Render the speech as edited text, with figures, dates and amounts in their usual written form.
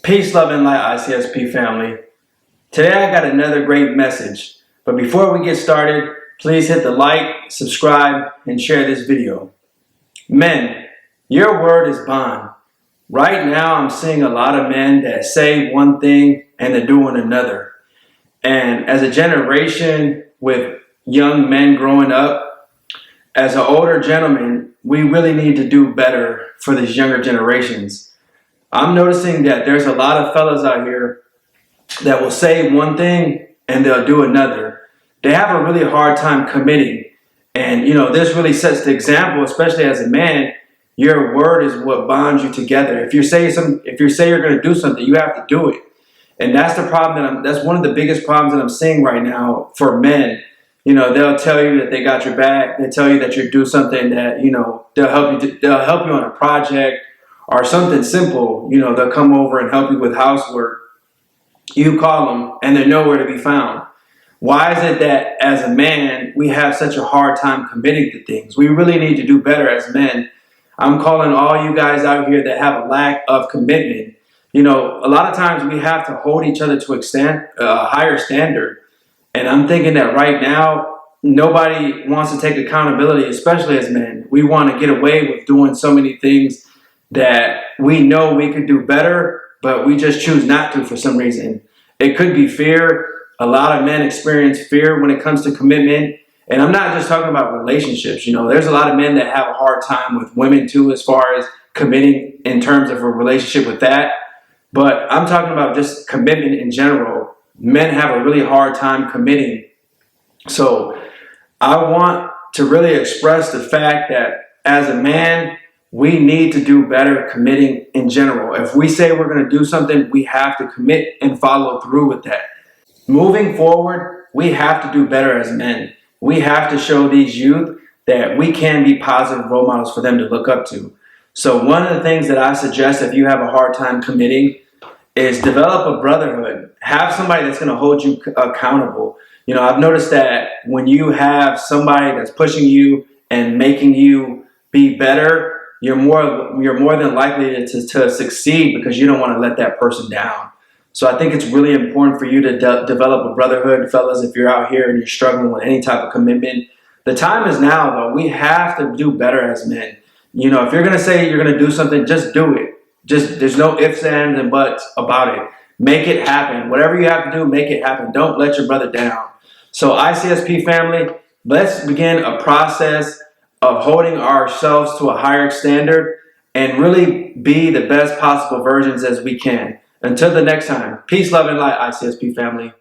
Peace, love, and light, ICSP family. Today I got another great message. But before we get started, please hit the like, subscribe, and share this video. Men, your word is bond. Right now I'm seeing a lot of men that say one thing and they're doing another. And as a generation with young men growing up, as an older gentleman, we really need to do better for these younger generations. I'm noticing that there's a lot of fellas out here that will say one thing and they'll do another. They have a really hard time committing. And this really sets the example, especially as a man. Your word is what bonds you together. If you say you're going to do something, you have to do it. And that's the problem that's one of the biggest problems that I'm seeing right now for men. They'll tell you that they got your back. They tell you that you do something that, they'll help you on a project or something simple. They'll come over and help you with housework. You call them and they're nowhere to be found. Why is it that as a man, we have such a hard time committing to things? We really need to do better as men. I'm calling all you guys out here that have a lack of commitment. A lot of times we have to hold each other to a higher standard. And I'm thinking that right now, nobody wants to take accountability, especially as men. We want to get away with doing so many things that we know we could do better, but we just choose not to for some reason. It could be fear. A lot of men experience fear when it comes to commitment. And I'm not just talking about relationships. There's a lot of men that have a hard time with women too, as far as committing in terms of a relationship with that. But I'm talking about just commitment in general. Men have a really hard time committing. So I want to really express the fact that as a man, we need to do better committing in general. If we say we're going to do something, we have to commit and follow through with that. Moving forward, we have to do better as men. We have to show these youth that we can be positive role models for them to look up to. So one of the things that I suggest if you have a hard time committing is develop a brotherhood. Have somebody that's going to hold you accountable. I've noticed that when you have somebody that's pushing you and making you be better, you're more than likely to succeed because you don't want to let that person down. So I think it's really important for you to develop a brotherhood, fellas, if you're out here and you're struggling with any type of commitment. The time is now, though. We have to do better as men. If you're going to say you're going to do something, just do it. There's no ifs, ands, and buts about it. Make it happen. Whatever you have to do, make it happen. Don't let your brother down. So ICSP family, let's begin a process of holding ourselves to a higher standard and really be the best possible versions as we can. Until the next time, peace, love, and light, ICSP family.